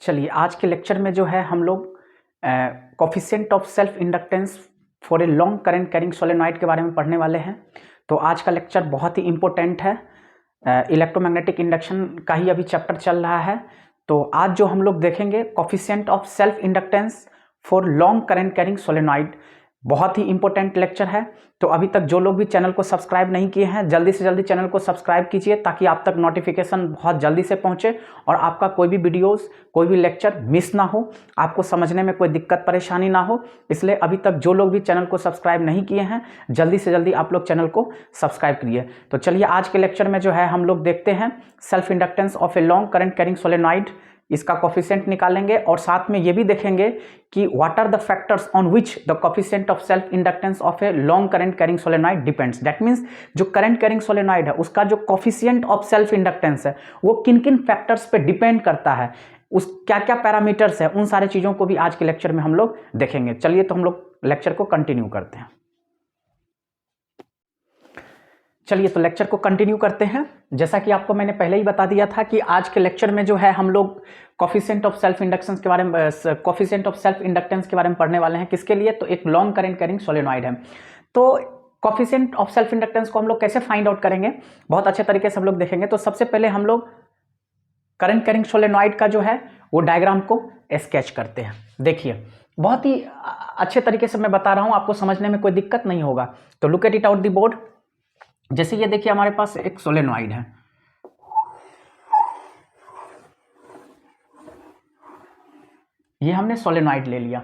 चलिए आज के लेक्चर में जो है हम लोग coefficient of self inductance for a long current carrying solenoid के बारे में पढ़ने वाले हैं। तो आज का लेक्चर बहुत ही इम्पोर्टेंट है। इलेक्ट्रोमैग्नेटिक इंडक्शन का ही अभी चैप्टर चल रहा है। तो आज जो हम लोग देखेंगे coefficient of self inductance for long current carrying solenoid, बहुत ही इंपॉर्टेंट लेक्चर है। तो अभी तक जो लोग भी चैनल को सब्सक्राइब नहीं किए हैं, जल्दी से जल्दी चैनल को सब्सक्राइब कीजिए ताकि आप तक नोटिफिकेशन बहुत जल्दी से पहुंचे और आपका कोई भी वीडियोस, कोई भी लेक्चर मिस ना हो, आपको समझने में कोई दिक्कत परेशानी ना हो। इसलिए अभी तक जो लोग भी चैनल को सब्सक्राइब नहीं किए हैं, जल्दी से जल्दी आप लोग चैनल को सब्सक्राइब करिए। तो चलिए आज के लेक्चर में जो है हम लोग देखते हैं self inductance of a long current carrying solenoid, इसका कोफिशिएंट निकालेंगे और साथ में ये भी देखेंगे कि what are the factors on which the coefficient of self inductance of a long current carrying solenoid depends. That means जो करंट कैरिंग सोलेनॉइड है उसका जो कोफिशिएंट ऑफ सेल्फ इंडक्टेंस है वो किन किन फैक्टर्स पे डिपेंड करता है, उस क्या क्या पैरामीटर्स है, उन सारे चीजों को भी आज के लेक्चर में हम लोग देखेंगे। चलिए तो हम लोग लेक्चर को कंटिन्यू करते हैं। चलिए तो लेक्चर को कंटिन्यू करते हैं। जैसा कि आपको मैंने पहले ही बता दिया था कि आज के लेक्चर में जो है हम लोग कोफिशिएंट ऑफ सेल्फ इंडक्टेंस के बारे में कोफिशिएंट ऑफ सेल्फ इंडक्टेंस के बारे में पढ़ने वाले हैं। किसके लिए? तो एक लॉन्ग करंट कैरिंग सोलेनॉइड है। तो कोफिशिएंट ऑफ सेल्फ इंडक्टेंस को हम लोग कैसे फाइंड आउट करेंगे, बहुत अच्छे तरीके से हम लोग देखेंगे। तो सबसे पहले हम लोग करंट कैरिंग सोलेनॉइड का जो है वो डायग्राम को स्केच करते हैं। देखिए बहुत ही अच्छे तरीके से मैं बता रहा हूं, आपको समझने में कोई दिक्कत नहीं होगा। तो look at it out the board. जैसे ये देखिए हमारे पास एक सोलेनॉइड है, ये हमने सोलेनॉइड ले लिया,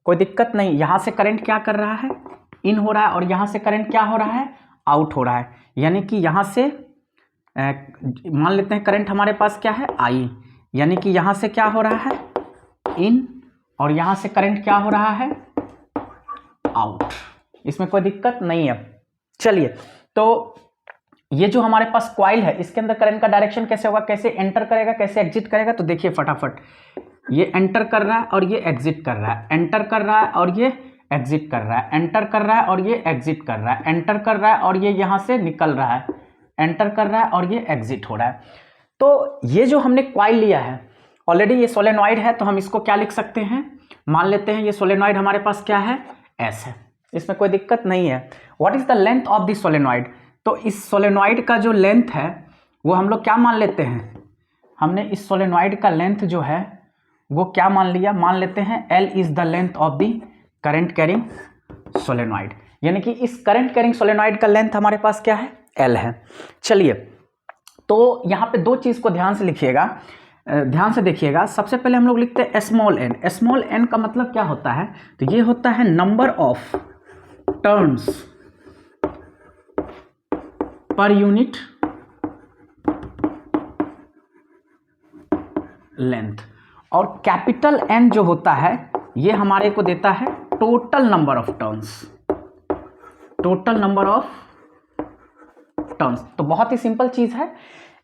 कोई दिक्कत नहीं। यहां से करंट क्या कर रहा है, इन हो रहा है, और यहां से करंट क्या हो रहा है, आउट हो रहा है। यानी कि यहां से मान लेते हैं करंट हमारे पास क्या है, आई, यानी कि यहां से क्या हो रहा है, इन, और यहां से करंट क्या हो रहा है, आउट। इसमें कोई दिक्कत नहीं है। चलिए तो ये जो हमारे पास कॉइल है इसके अंदर करंट का डायरेक्शन कैसे होगा, कैसे एंटर करेगा, कैसे एग्जिट करेगा। तो देखिए फटाफट, ये एंटर कर रहा है और ये एग्जिट कर रहा है, एंटर कर रहा है और ये एग्जिट कर रहा है, एंटर कर रहा है और ये एग्जिट कर रहा है, एंटर कर रहा है और ये यहां से निकल रहा है, एंटर कर रहा है और ये एग्जिट हो रहा है। तो ये जो हमने कॉइल लिया है, ऑलरेडी ये सोलेनॉइड है, तो हम इसको क्या लिख सकते हैं, मान लेते हैं ये सोलेनॉइड हमारे पास क्या है, एस है, इसमें कोई दिक्कत नहीं है। What is the length of this solenoid, तो इस सोलेनॉइड का जो लेंथ है वो हम लोग क्या मान लेते हैं, हमने इस सोलेनॉइड का लेंथ जो है वो क्या मान लिया, मान लेते हैं L is the length of the current carrying solenoid. यानी कि इस करंट कैरिंग सोलेनॉइड का लेंथ हमारे पास क्या है, L है। चलिए तो यहाँ पे दो चीज को ध्यान से लिखिएगा, ध्यान से देखिएगा। सबसे पहले हम लोग लिखते हैं स्मॉल एन। स्मॉल एन का मतलब क्या होता है, तो ये होता है नंबर ऑफ टर्न्स पर यूनिट लेंथ, और कैपिटल एन जो होता है ये हमारे को देता है total number of turns, total number of turns. तो बहुत ही सिंपल चीज है।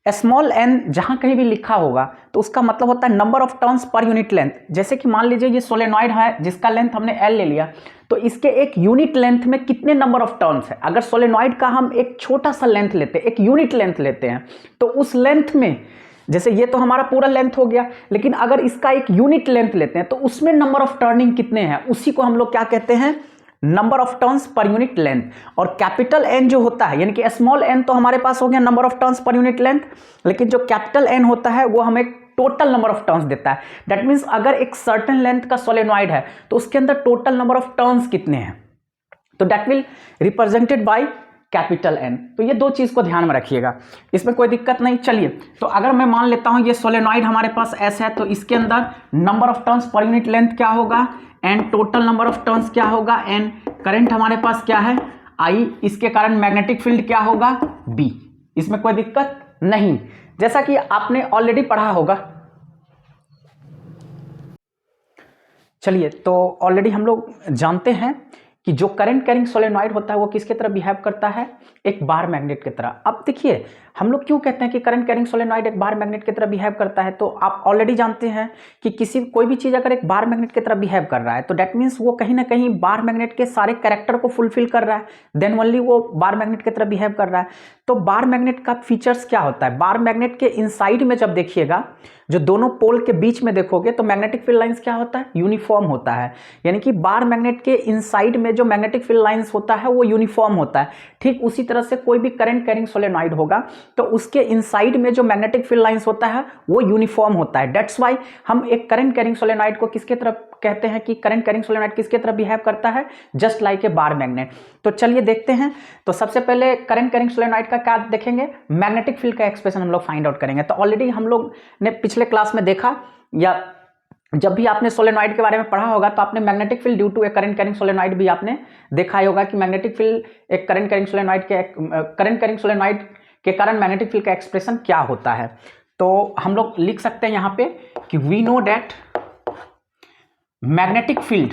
स्मॉल एन जहां कहीं भी लिखा होगा तो उसका मतलब होता है नंबर ऑफ टर्न्स पर यूनिट लेंथ। जैसे कि मान लीजिए ये सोलेनॉइड है जिसका लेंथ हमने एल ले लिया, तो इसके एक यूनिट लेंथ में कितने नंबर ऑफ टर्न्स है। अगर सोलेनॉइड का हम एक छोटा सा लेंथ लेते हैं, एक यूनिट लेंथ लेते हैं, तो उस लेंथ में, जैसे ये तो हमारा पूरा लेंथ हो गया, लेकिन अगर इसका एक यूनिट लेंथ लेते हैं तो उसमें नंबर ऑफ टर्निंग कितने हैं, उसी को हम लोग क्या कहते हैं, नंबर ऑफ टर्न्स पर यूनिट लेंथ। और कैपिटल एन जो होता है, यानी कि स्मॉल एन तो हमारे पास हो गया नंबर ऑफ टर्न्स पर यूनिट लेंथ, लेकिन जो कैपिटल एन होता है वो हमें टोटल नंबर ऑफ टर्न्स देता है। दैट मींस अगर एक सर्टेन लेंथ का सोलेनॉइड है तो उसके अंदर टोटल नंबर ऑफ टर्न्स कितने हैं, तो that will represented by capital N. तो ये दो चीज को ध्यान में रखिएगा, इसमें कोई दिक्कत नहीं। चलिए तो अगर मैं मान लेता हूं ये सोलेनॉइड हमारे पास एस है, तो इसके अंदर नंबर ऑफ टर्न्स पर यूनिट लेंथ क्या होगा, N, total number of turns क्या होगा, एन, करंट हमारे पास क्या है, आई, इसके कारण मैग्नेटिक फील्ड क्या होगा, बी। इसमें कोई दिक्कत नहीं, जैसा कि आपने ऑलरेडी पढ़ा होगा। चलिए तो ऑलरेडी हम लोग जानते हैं कि कि जो करंट कैरिंग सोलेनॉइड होता है वो किसके तरह बिहेव करता है, एक बार मैग्नेट की तरह। अब देखिए हम लोग क्यों कहते हैं कि करंट कैरिंग सोलेनॉइड एक बार मैग्नेट की तरह बिहेव करता है, तो आप ऑलरेडी जानते हैं कि कोई भी चीज़ अगर एक बार मैग्नेट की तरह बिहेव कर रहा है तो डेट मीन्स वो कहीं ना कहीं बार मैग्नेट के सारे कैरेक्टर को फुलफिल कर रहा है, देन ओनली वो बार मैग्नेट की तरह बिहेव कर रहा है। तो बार मैग्नेट का फीचर्स क्या होता है, बार मैग्नेट के इनसाइड में जब देखिएगा, जो दोनों पोल के बीच में देखोगे तो मैग्नेटिक फील्ड लाइंस क्या होता है, यूनिफॉर्म होता है। यानी कि बार मैग्नेट के इनसाइड में जो मैग्नेटिक फील्ड लाइंस होता है वो यूनिफॉर्म होता है। ठीक उसी तरह से कोई भी करंट कैरिंग सोलेनॉइड होगा तो उसके इनसाइड में जो मैग्नेटिक फील्ड लाइंस होता है वो यूनिफॉर्म होता है। दैट्स वाई हम एक करंट कैरिंग सोलेनॉइड को किसके तरफ कहते हैं कि करंट कैरिंग सोलेनॉइड किसके तरफ बिहेव करता है, just like a bar magnet. तो चलिए देखते हैं। तो सबसे पहले करंट कैरिंग सोलेनॉइड का क्या देखेंगे, मैग्नेटिक फील्ड का एक्सप्रेशन हम लोग फाइंड आउट करेंगे। तो ऑलरेडी हम लोग ने पिछले क्लास में देखा, या जब भी आपने सोलेनॉइड के बारे में पढ़ा होगा तो आपने magnetic field due to a current carrying solenoid भी आपने देखा ही होगा कि मैग्नेटिक फील्ड एक करंट कैरिंग सोलेनॉइड के कारण मैग्नेटिक फील्ड का एक्सप्रेशन क्या होता है। तो हम लोग लिख सकते हैं यहाँ पे कि we know that magnetic field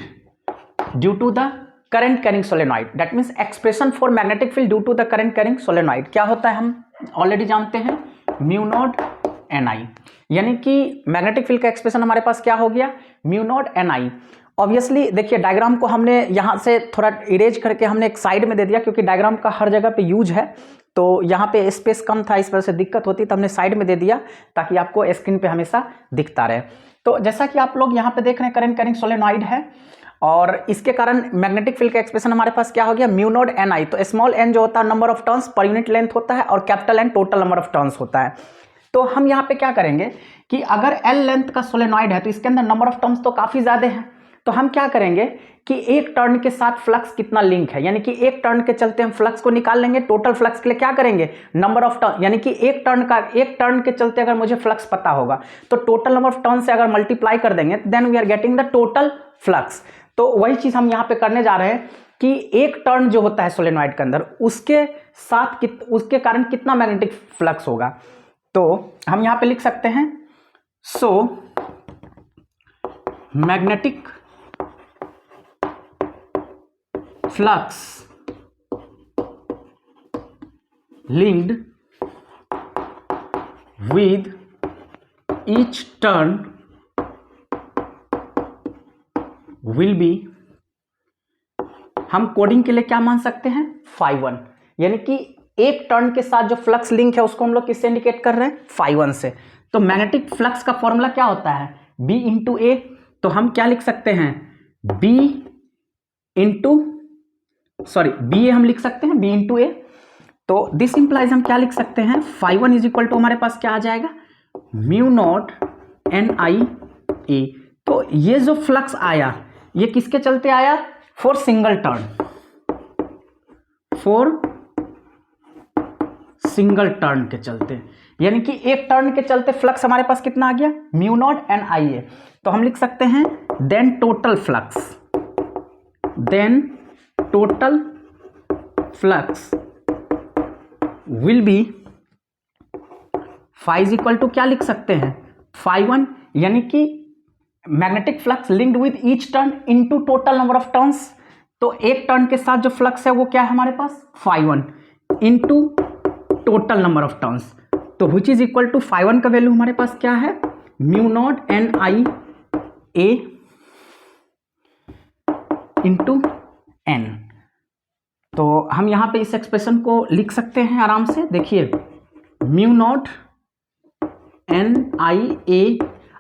due to the current carrying solenoid, that means expression for magnetic field due to the current carrying solenoid क्या होता है हम ऑलरेडी जानते हैं, म्यू नॉट एन आई। यानी कि मैग्नेटिक फील्ड का एक्सप्रेशन हमारे पास क्या हो गया, म्यू नॉट एन आई। ऑब्वियसली देखिए डायग्राम को हमने यहाँ से थोड़ा इरेज करके हमने एक साइड में दे दिया, क्योंकि डायग्राम का हर जगह पे यूज है, तो यहाँ पे स्पेस कम था, इस वजह से दिक्कत होती, तो हमने साइड में दे दिया ताकि आपको स्क्रीन पे हमेशा दिखता रहे। तो जैसा कि आप लोग यहाँ पे देख रहे हैं करंट कैरिंग सोलेनॉइड है और इसके कारण मैग्नेटिक फील्ड का एक्सप्रेशन हमारे पास क्या हो गया, म्यू नॉट एन आई। तो स्मॉल एन जो होता है नंबर ऑफ टर्न्स पर यूनिट लेंथ होता है और capital N total number of turns होता है। तो हम यहाँ पे क्या करेंगे कि अगर एल लेंथ का सोलेनॉइड है तो इसके अंदर नंबर ऑफ टर्न्स तो काफी ज्यादा है, तो हम क्या करेंगे कि एक टर्न के साथ फ्लक्स कितना लिंक है, यानी कि एक टर्न के चलते हम फ्लक्स को निकाल लेंगे। टोटल फ्लक्स के लिए क्या करेंगे, नंबर ऑफ टर्न, यानी कि एक टर्न के चलते अगर मुझे फ्लक्स पता होगा तो टोटल नंबर ऑफ टर्न से अगर मल्टीप्लाई कर देंगे then we are getting the total flux. तो वही चीज हम यहाँ पे करने जा रहे हैं कि एक टर्न जो होता है सोलेनॉइड के अंदर उसके साथ उसके कारण कितना मैग्नेटिक फ्लक्स होगा। तो हम यहाँ पे लिख सकते हैं, so magnetic flux linked with each turn will be, हम कोडिंग के लिए क्या मान सकते हैं, φ1। यानी कि एक टर्न के साथ जो फ्लक्स लिंक है उसको हम लोग किससे इंडिकेट कर रहे हैं, φ1 से। तो मैग्नेटिक फ्लक्स का फॉर्मूला क्या होता है, B इंटू ए। तो हम क्या लिख सकते हैं, बी ए हम लिख सकते हैं, B इंटू ए। तो दिस इंप्लाइज हम क्या लिख सकते हैं, φ1 इज इक्वल टू हमारे पास क्या आ जाएगा, mu naught N I A. तो ये जो फ्लक्स आया ये किसके चलते आया, फॉर सिंगल टर्न के चलते, यानी कि एक टर्न के चलते फ्लक्स हमारे पास कितना आ गया, mu naught N I A. तो हम लिख सकते हैं then total flux will be phi is equal to क्या लिख सकते हैं, φ1, यानी कि magnetic flux linked with each turn into total number of turns. तो एक टर्न के साथ जो फ्लक्स है वो क्या है हमारे पास, φ1 into total number of turns. तो विच इज इक्वल टू φ1 का वैल्यू हमारे पास क्या है, mu naught N I A into N. तो हम यहां पे इस एक्सप्रेशन को लिख सकते हैं आराम से, देखिए म्यू नॉट एन आई ए।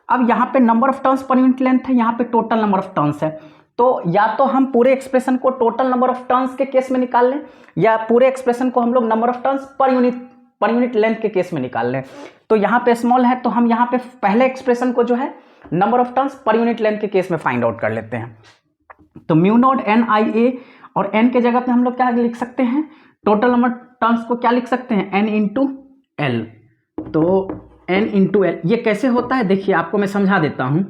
अब यहां पे नंबर ऑफ टर्न्स पर यूनिट लेंथ है, यहां पे टोटल नंबर ऑफ टर्न्स है। तो या तो हम पूरे एक्सप्रेशन को टोटल नंबर ऑफ टर्न्स के केस में निकाल लें, या पूरे एक्सप्रेशन को हम लोग नंबर ऑफ टर्न्स पर यूनिट लेंथ के केस में निकाल लें। तो यहाँ पे स्मॉल है तो हम यहाँ पे पहले एक्सप्रेशन को जो है नंबर ऑफ टर्न्स पर यूनिट लेंथ के केस में फाइंड आउट कर लेते हैं। तो mu naught N I A, और एन के जगह पे हम लोग क्या लिख सकते हैं, टोटल नंबर टर्न्स को क्या लिख सकते हैं, एन इंटू एल। तो एन इंटू एल ये कैसे होता है, देखिए आपको मैं समझा देता हूं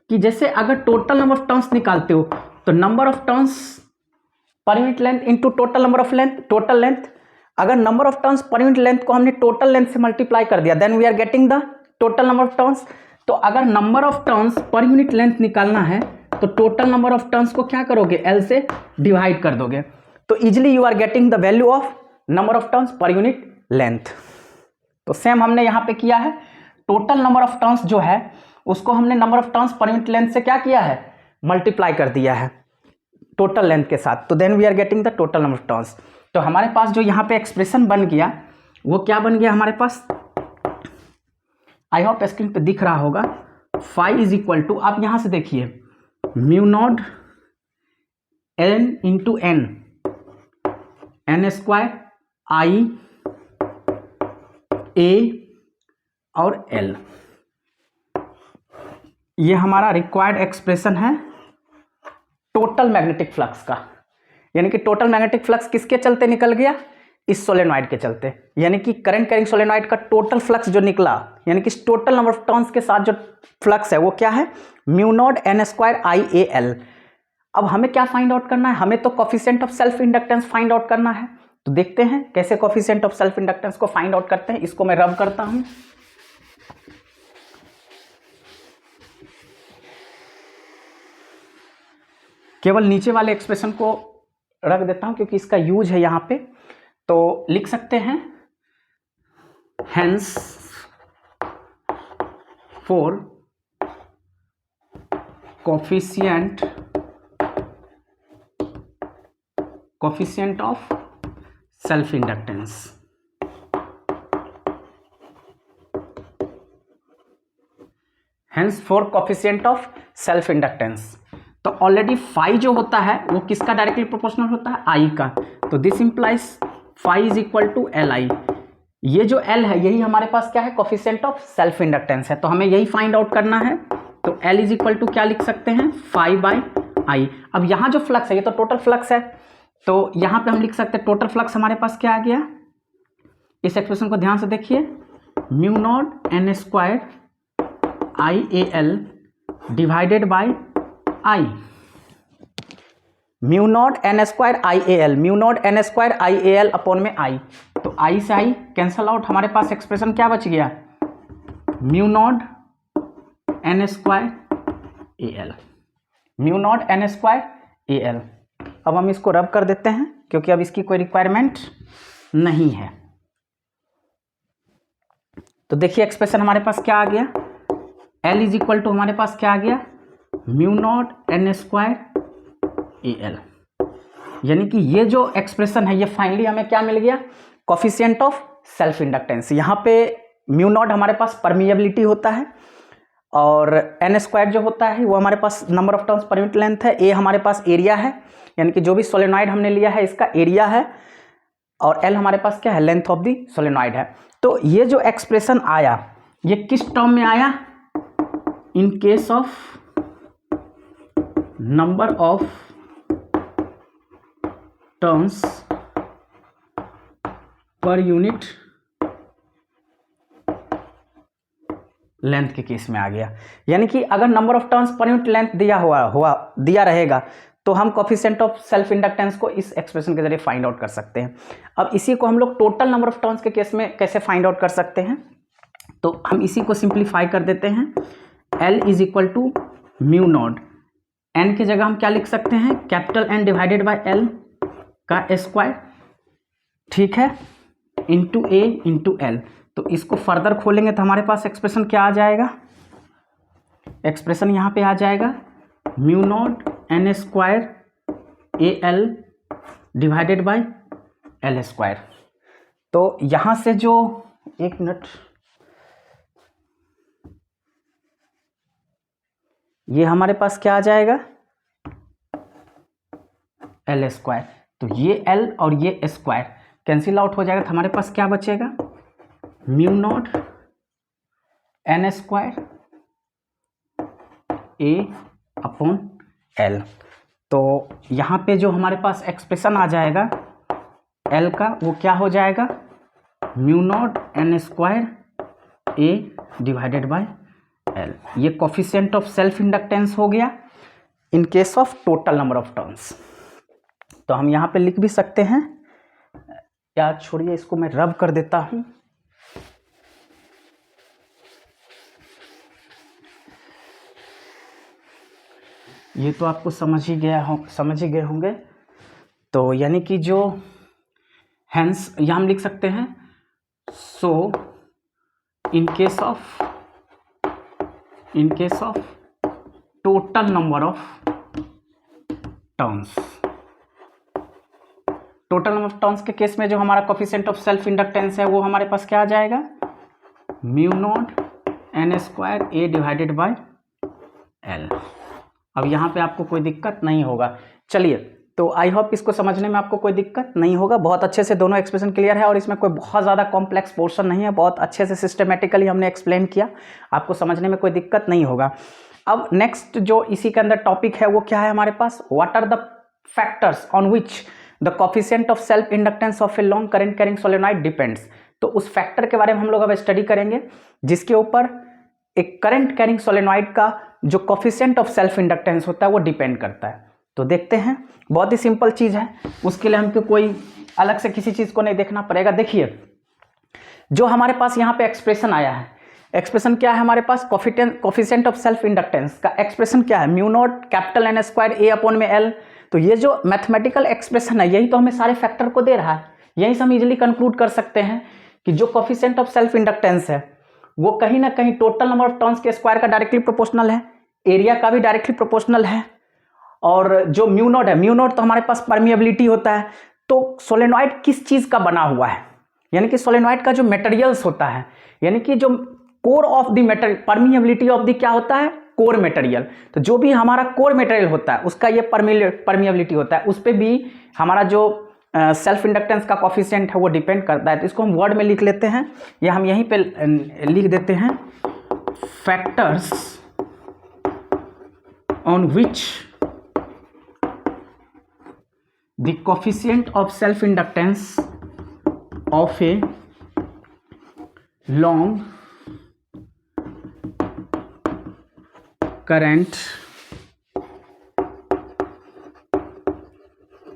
कि जैसे अगर टोटल नंबर ऑफ टर्न्स निकालते हो तो नंबर ऑफ टर्न्स पर unit length into total number of length, total length. अगर नंबर ऑफ टर्न्स पर यूनिट लेंथ को हमने टोटल लेंथ से मल्टीप्लाई कर दिया then we are getting the total number of turns. तो अगर नंबर ऑफ टर्न्स पर यूनिट लेंथ निकालना है तो टोटल नंबर ऑफ टर्न्स को क्या करोगे, एल से डिवाइड कर दोगे, तो easily you are getting the value of number of turns पर यूनिट लेंथ। तो सेम हमने यहाँ पे किया है, टोटल नंबर ऑफ टर्न्स जो है उसको हमने नंबर ऑफ टर्न्स पर यूनिट लेंथ से क्या किया है, मल्टीप्लाई कर दिया है टोटल लेंथ के साथ, तो then we are getting the total number of turns. तो हमारे पास जो यहाँ पे एक्सप्रेशन बन गया वो क्या बन गया हमारे पास, आई होप स्क्रीन पे दिख रहा होगा, फाई इज इक्वल टू, आप यहां से देखिए, mu naught N into N, N square I A और एल, ये हमारा रिक्वायर्ड एक्सप्रेशन है टोटल मैग्नेटिक फ्लक्स का। यानी कि टोटल मैग्नेटिक फ्लक्स किसके चलते निकल गया, इस सोलेनॉइड के चलते, यानी कि करंट कैरिंग सोलेनॉइड का टोटल फ्लक्स जो निकला, यानी कि टोटल नंबर ऑफ टर्न्स के साथ जो फ्लक्स है वो क्या है, mu naught N square I A L. अब हमें क्या फाइंड आउट करना है, हमें तो coefficient of self inductance find out करना है। तो देखते हैं कैसे कोफिशिएंट ऑफ सेल्फ इंडक्टेंस को फाइंड आउट करते हैं। इसको मैं रब करता हूं, केवल नीचे वाले एक्सप्रेशन को रख देता हूं क्योंकि इसका यूज है यहां पे। तो लिख सकते हैं hence for coefficient of self inductance, hence for coefficient of self inductance. तो ऑलरेडी फाई जो होता है वो किसका डायरेक्टली प्रोपोर्शनल होता है, आई का, तो this implies phi is equal to L I. ये जो एल है यही हमारे पास क्या है, कोफिशिएंट ऑफ सेल्फ इंडक्टेंस है, तो हमें यही फाइंड आउट करना है। तो एल इज इक्वल टू क्या लिख सकते हैं, फाई बाई आई। अब यहाँ जो फ्लक्स है ये तो टोटल फ्लक्स है, तो यहाँ पे हम लिख सकते हैं टोटल फ्लक्स हमारे पास क्या आ गया, इस एक्सप्रेशन को ध्यान से देखिए, mu naught N square I A L divided by I, mu naught N square I A L, mu naught N square I A L upon में आई, तो आई से आई कैंसल आउट, हमारे पास एक्सप्रेशन क्या बच गया, mu naught N square A L, mu naught N square A L. अब हम इसको रब कर देते हैं क्योंकि अब इसकी कोई रिक्वायरमेंट नहीं है। तो देखिए एक्सप्रेशन हमारे पास क्या आ गया, एल इज इक्वल टू हमारे पास क्या आ गया, mu naught N square A L. यानी कि ये जो एक्सप्रेशन है ये फाइनली हमें क्या मिल गया, कोफिशिएंट ऑफ सेल्फ इंडक्टेंस। यहाँ पे म्यू नॉट हमारे पास परमिएबिलिटी होता है और एन स्क्वायर जो होता है वो हमारे पास नंबर ऑफ टर्न्स पर यूनिट लेंथ है, ए हमारे पास एरिया है, यानी कि जो भी सोलेनॉइड हमने लिया है इसका एरिया है, और एल हमारे पास क्या है, लेंथ ऑफ द सोलेनॉइड है। तो ये जो एक्सप्रेशन आया ये किस टर्म में आया, इन case of number of turns पर यूनिट लेंथ के केस में आ गया। यानी कि अगर नंबर ऑफ टर्न्स पर यूनिट लेंथ दिया रहेगा तो हम कोफिशिएंट ऑफ सेल्फ इंडक्टेंस को इस एक्सप्रेशन के जरिए फाइंड आउट कर सकते हैं। अब इसी को हम लोग टोटल नंबर ऑफ टर्न्स के केस में कैसे फाइंड आउट कर सकते हैं, तो हम इसी को सिंप्लीफाई कर देते हैं, L is equal to mu naught, N की जगह हम क्या लिख सकते हैं, capital N divided by L का स्क्वायर, ठीक है, इंटू ए इंटू एल। तो इसको फर्दर खोलेंगे तो हमारे पास एक्सप्रेशन क्या आ जाएगा, एक्सप्रेशन यहाँ पे आ जाएगा mu naught N square A L divided by L square. तो यहाँ से जो, एक मिनट, ये हमारे पास क्या आ जाएगा, एल स्क्वायर, तो ये एल और ये स्क्वायर कैंसिल आउट हो जाएगा, तो हमारे पास क्या बचेगा, mu naught N square A upon L. तो यहाँ पे जो हमारे पास एक्सप्रेशन आ जाएगा एल का वो क्या हो जाएगा, mu naught N square A divided by L. ये कोफिशिएंट ऑफ सेल्फ इंडक्टेंस हो गया इन case of total number of turns. तो हम यहाँ पे लिख भी सकते हैं, या छोड़िए इसको मैं रब कर देता हूँ, ये तो आपको समझ ही गए होंगे। तो यानी कि जो हैंस यहाँ हम लिख सकते हैं, so in case of total number of turns, total number of turns के केस में जो हमारा कोफिशिएंट ऑफ सेल्फ इंडक्टेंस है वो हमारे पास क्या आ जाएगा, mu naught n square a divided by l। अब यहाँ पे आपको कोई दिक्कत नहीं होगा। चलिए, तो आई होप इसको समझने में आपको कोई दिक्कत नहीं होगा। बहुत अच्छे से दोनों एक्सप्रेशन क्लियर है और इसमें कोई बहुत ज़्यादा कॉम्प्लेक्स पोर्शन नहीं है, बहुत अच्छे से सिस्टमेटिकली हमने एक्सप्लेन किया, आपको समझने में कोई दिक्कत नहीं होगा। अब नेक्स्ट जो इसी के अंदर टॉपिक है वो क्या है हमारे पास, what are the factors on which the coefficient of self inductance of a long current carrying solenoid depends. तो उस फैक्टर के बारे में हम लोग अब स्टडी करेंगे जिसके ऊपर एक करंट कैरिंग सोलेनॉइड का जो कोफिशिएंट ऑफ सेल्फ इंडक्टेंस होता है वो डिपेंड करता है। तो देखते हैं, बहुत ही सिंपल चीज़ है, उसके लिए हमको कोई अलग से किसी चीज़ को नहीं देखना पड़ेगा। देखिए, जो हमारे पास यहाँ पे एक्सप्रेशन आया है, एक्सप्रेशन क्या है हमारे पास, कोफिशिएंट ऑफ सेल्फ इंडक्टेंस का एक्सप्रेशन क्या है, mu naught capital N square A upon में एल। तो ये जो मैथमेटिकल एक्सप्रेशन है यही तो हमें सारे फैक्टर को दे रहा है। यही से हम इजिली कंक्लूड कर सकते हैं कि जो कोफिशिएंट ऑफ सेल्फ इंडक्टेंस है वो कहीं ना कहीं टोटल नंबर ऑफ टर्न्स के स्क्वायर का डायरेक्टली प्रोपोर्शनल है, एरिया का भी डायरेक्टली प्रोपोर्शनल है, और जो म्यू नॉट है, म्यू नॉट तो हमारे पास परमिएबिलिटी होता है। तो सोलेनॉइड किस चीज़ का बना हुआ है, यानी कि सोलेनॉइड का जो मटेरियल्स होता है, यानी कि जो core of the material, permeability of the क्या होता है, कोर मटेरियल। तो जो भी हमारा कोर मटेरियल होता है उसका ये परमिएबिलिटी होता है, उस पर भी हमारा जो सेल्फ इंडक्टेंस का कोफिशिएंट है वो डिपेंड करता है। तो इसको हम वर्ड में लिख लेते हैं या हम यहीं पे लिख देते हैं, factors on which the coefficient of self inductance of a long current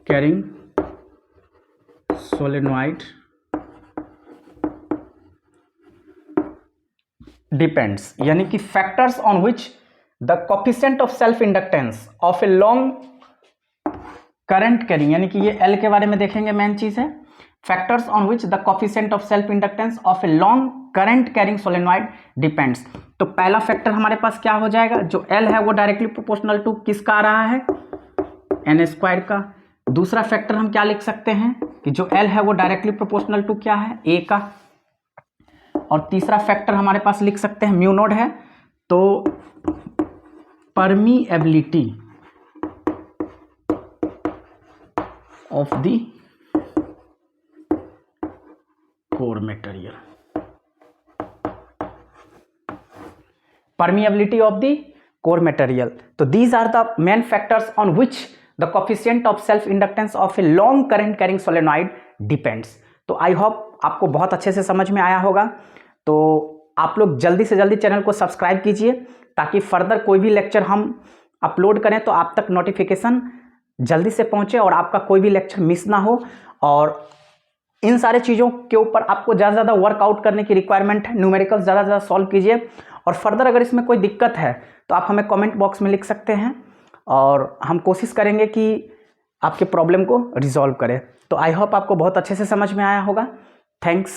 carrying solenoid depends, यानी कि factors on which the coefficient of self inductance of a long current carrying, यानी कि ये L के बारे में देखेंगे, मेन चीज है, factors on which the coefficient of self inductance of a long current carrying solenoid depends. तो पहला फैक्टर हमारे पास क्या हो जाएगा, जो L है वो डायरेक्टली प्रोपोर्शनल टू किसका आ रहा है, n स्क्वायर का। दूसरा फैक्टर हम क्या लिख सकते हैं कि जो L है वो डायरेक्टली प्रोपोर्शनल टू क्या है, A का। और तीसरा फैक्टर हमारे पास लिख सकते हैं, म्यू नॉट है तो permeability of the core material, permeability of the core material। तो these are the main factors on which the coefficient of self inductance of a long current carrying solenoid depends। तो I hope आपको बहुत अच्छे से समझ में आया होगा। तो आप लोग जल्दी से जल्दी चैनल को सब्सक्राइब कीजिए ताकि फर्दर कोई भी लेक्चर हम अपलोड करें तो आप तक नोटिफिकेशन जल्दी से पहुंचे और आपका कोई भी लेक्चर मिस ना हो। और इन सारे चीज़ों के ऊपर आपको ज़्यादा से ज़्यादा वर्कआउट करने की रिक्वायरमेंट है, न्यूमेरिकल्स ज़्यादा से ज़्यादा सॉल्व कीजिए। और फर्दर अगर इसमें कोई दिक्कत है तो आप हमें कमेंट बॉक्स में लिख सकते हैं और हम कोशिश करेंगे कि आपके प्रॉब्लम को रिजॉल्व करें। तो आई होप आपको बहुत अच्छे से समझ में आया होगा। थैंक्स।